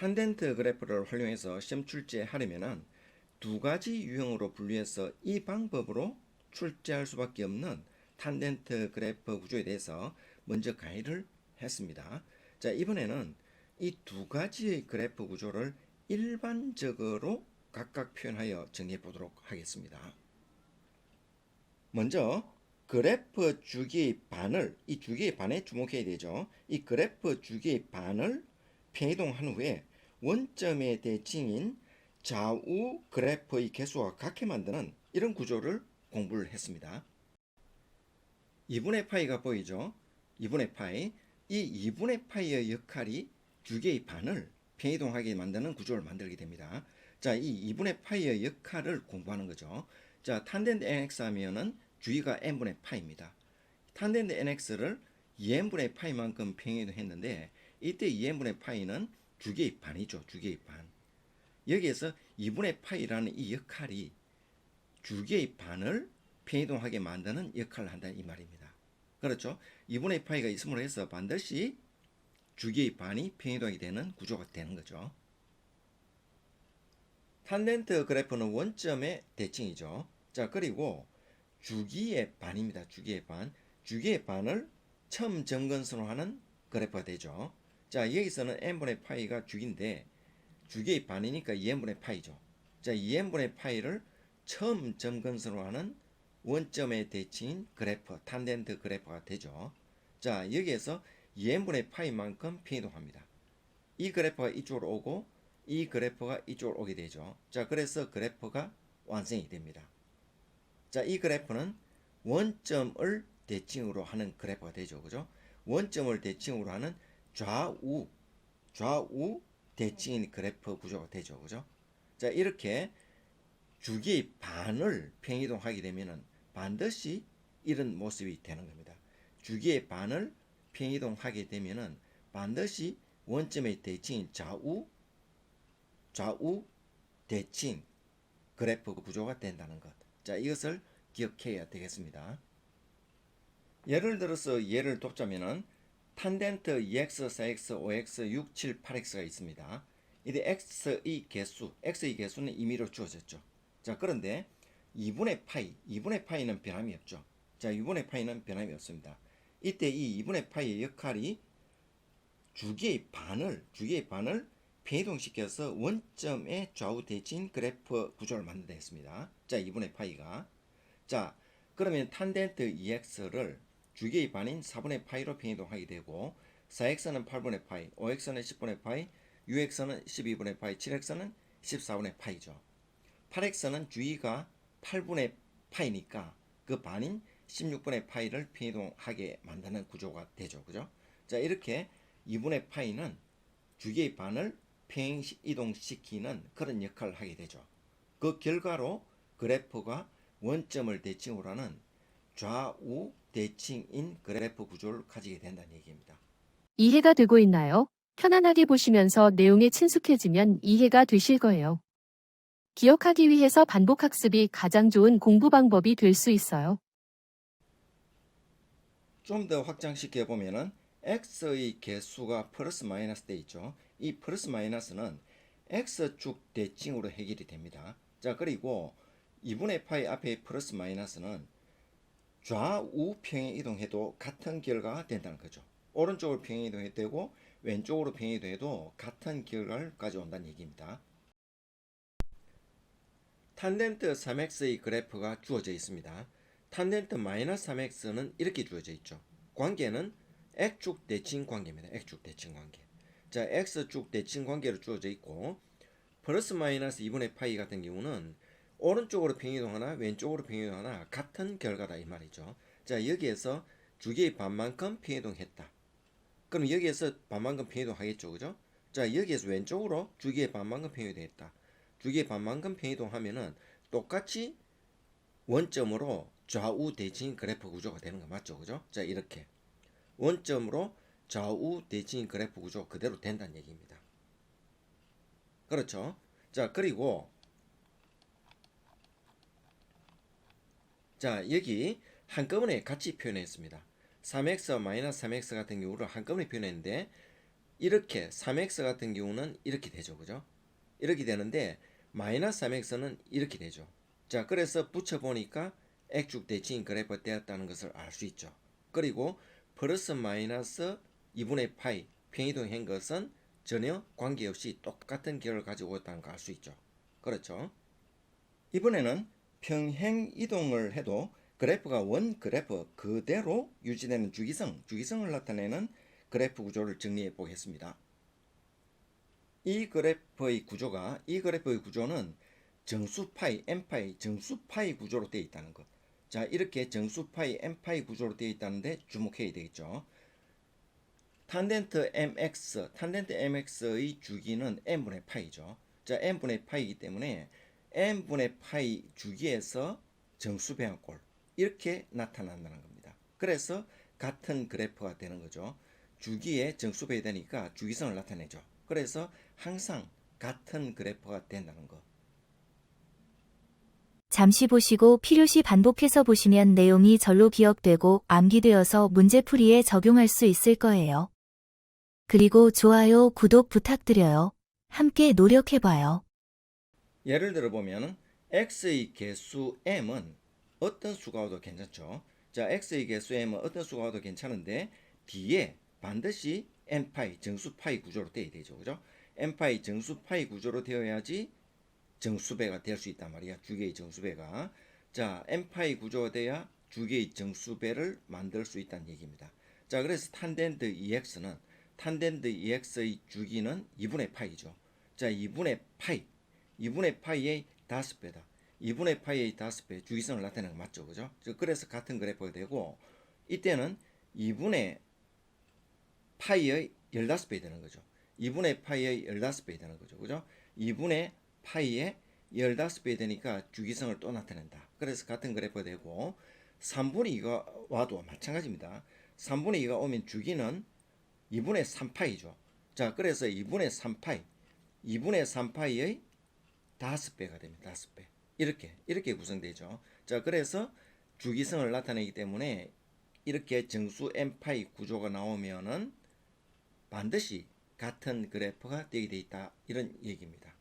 탄젠트 그래프를 활용해서 시험 출제하려면은 두 가지 유형으로 분류해서 이 방법으로 출제할 수밖에 없는 탄젠트 그래프 구조에 대해서 먼저 강의를 했습니다. 자, 이번에는 이 두 가지의 그래프 구조를 일반적으로 각각 표현하여 정리해 보도록 하겠습니다. 먼저 그래프 주기의 반을, 이 주기의 반에 주목해야 되죠. 이 그래프 주기의 반을偏이동한 후에 원점의 대칭인 좌우 그래프의 개수와 같게 만드는 이런 구조를 공부를 했습니다. 2분의 파이가 보이죠? 2분의 파이. 이 2분의 파이의 역할이 주기의 반을偏이동하게 만드는 구조를 만들게 됩니다. 자, 이 2분의 파이의 역할을 공부하는 거죠. 자, 탄젠트 nx 하면은 주기가 n분의 파이입니다. 탄젠트 nx를 2n분의 파이만큼偏이동했는데 이때 2n분의 파이는 주기의 반이죠. 주기의 반. 여기에서 2분의 파이라는 이 역할이 주기의 반을偏이동하게 만드는 역할을 한다 이 말입니다. 그렇죠? 2분의 파이가 있음으로 해서 반드시 주기의 반이偏이동이 되는 구조가 되는 거죠. 탄젠트 그래프는 원점의 대칭이죠. 자, 그리고 주기의 반입니다. 주기의 반. 주기의 반을 처음 점근선으로 하는 그래프가 되죠. 자, 여기서는 n분의 파이가 주기인데 주기의 반이니까 2n분의 파이죠. 자, 2n분의 파이를 처음 점근선으로 하는 원점의 대칭인 그래프, 탄젠트 그래프가 되죠. 자, 여기에서 2n분의 파이만큼偏이동합니다. 이 그래프가 이쪽으로 오고 이 그래프가 이쪽으로 오게 되죠. 자, 그래서 그래프가 완성이 됩니다. 자, 이 그래프는 원점을 대칭으로 하는 그래프가 되죠. 그죠? 원점을 대칭으로 하는 좌우 대칭인 그래프 구조가 되죠. 그죠? 자, 이렇게 주기의 반을偏이동하게 되면은 반드시 이런 모습이 되는 겁니다. 주기의 반을偏이동하게 되면은 반드시 원점의 대칭인 좌우 대칭 그래프 구조가 된다는 것. 자, 이것을 기억해야 되겠습니다. 예를 들어서 예를 돕자면은 탄젠트 2x, 4x, 5x, 6, 7, 8x가 있습니다. 이제 x의 개수는 임의로 주어졌죠. 자, 그런데 2분의 파이는 변함이 없죠. 자, 2분의 파이는 변함이 없습니다. 이때 이 2분의 파이의 역할이 주기의 반을偏이동시켜서 원점의 좌우 대칭 그래프 구조를 만든다 했습니다. 자, 2분의 파이가. 자, 그러면 탄젠트 2x를 주기의 반인 4분의 파이로偏이동하게 되고 4x는 8분의 파이, 5x는 10분의 파이, 6x는 12분의 파이, 7x는 14분의 파이죠. 8x는 주기가 8분의 파이니까 그 반인 16분의 파이를偏이동하게 만드는 구조가 되죠. 그죠? 자, 이렇게 2분의 파이는 주기의 반을偏이동시키는 그런 역할을 하게 되죠. 그 결과로 그래프가 원점을 대칭으로 하는 좌우 대칭인 그래프 구조를 가지게 된다는 얘기입니다. 이해가 되고 있나요? 편안하게 보시면서 내용에 친숙해지면 이해가 되실 거예요. 기억하기 위해서 반복학습이 가장 좋은 공부 방법이 될 수 있어요. 좀 더 확장시켜 보면은 x의 개수가 플러스 마이너스 돼 있죠. 이 플러스 마이너스는 x축 대칭으로 해결이 됩니다. 자, 그리고 2분의 파이 앞에 플러스 마이너스는 좌우 평행이동해도 같은 결과가 된다는 거죠. 오른쪽으로 평행이동해도 되고 왼쪽으로 평행이동해도 같은 결과를 가져온다는 얘기입니다. 탄젠트 3x의 그래프가 주어져 있습니다. 탄젠트 마이너스 3x는 이렇게 주어져 있죠. 관계는 x축 대칭 관계입니다. x축 대칭 관계. 자, x축 대칭 관계로 주어져 있고 플러스 마이너스 2분의 파이 같은 경우는 오른쪽으로 평이동하나 왼쪽으로 평이동하나 같은 결과다 이 말이죠. 자, 여기에서 주기의 반만큼 평이동했다. 그럼 여기에서 반만큼 평이동하겠죠. 그죠? 자, 여기에서 왼쪽으로 주기의 반만큼 평이동했다. 주기의 반만큼 평이동하면은 똑같이 원점으로 좌우 대칭 그래프 구조가 되는 거 맞죠? 그죠? 자, 이렇게 원점으로 좌우 대칭 그래프 구조 그대로 된다는 얘기입니다. 그렇죠? 자, 그리고 자, 여기 한꺼번에 같이 표현했습니다. 3x 마이너스 3x 같은 경우를 한꺼번에 표현했는데 이렇게 3x 같은 경우는 이렇게 되죠. 그죠? 이렇게 되는데 마이너스 3x는 이렇게 되죠. 자, 그래서 붙여보니까 X축 대칭 그래프가 되었다는 것을 알 수 있죠. 그리고 플러스 마이너스 2분의 파이 평이동한 것은 전혀 관계없이 똑같은 결을 가지고 있다는 걸 알 수 있죠. 그렇죠? 이번에는 평행 이동을 해도 그래프가 원 그래프 그대로 유지되는 주기성을 나타내는 그래프 구조를 정리해 보겠습니다. 이 그래프의 구조는 정수 파이, n파이, 정수 파이 구조로 되어 있다는 것. 자, 이렇게 정수 파이, n파이 구조로 되어 있다는데 주목해야 되겠죠. 탄덴트 mx의 주기는 n분의 파이죠. 자, n분의 파이이기 때문에 n분의 파이 주기에서 정수 배합골 이렇게 나타난다는 겁니다. 그래서 같은 그래프가 되는 거죠. 주기에 정수 배되니까 주기성을 나타내죠. 그래서 항상 같은 그래프가 된다는 거. 잠시 보시고 필요시 반복해서 보시면 내용이 절로 기억되고 암기되어서 문제풀이에 적용할 수 있을 거예요. 그리고 좋아요, 구독 부탁드려요. 함께 노력해봐요. 예를 들어 보면 x의 개수 m은 어떤 수가 와도 괜찮죠. 자, x의 개수 m은 어떤 수가 와도 괜찮은데 뒤에 반드시 n파이 정수파이 구조로 되어야 되죠. 그죠? n파이 정수파이 구조로 되어야지 정수배가 될 수 있단 말이야. 주기의 정수배가. 자, n파이 구조가 돼야 주기의 정수배를 만들 수 있다는 얘기입니다. 자, 그래서 탄덴트 EX의 주기는 2분의 파이죠. 자, 2분의 파이의 5배다. 2분의 파이의 5배 주기성을 나타내는 거 맞죠? 그죠? 그래서 같은 그래프가 되고 이때는 2분의 파이의 15배 되는 거죠. 2분의 파이의 15배 되는 거죠. 그죠? 2분의 파이의 15배 되니까 주기성을 또 나타낸다. 그래서 같은 그래프가 되고 3분의 2가 와도 마찬가지입니다. 3분의 2가 오면 주기는 2분의 3파이죠. 자, 그래서 2분의 3파이의 5배가 됩니다. 5배. 이렇게 구성되죠. 자, 그래서 주기성을 나타내기 때문에 이렇게 정수 n파이 구조가 나오면은 반드시 같은 그래프가 되게 돼 있다. 이런 얘기입니다.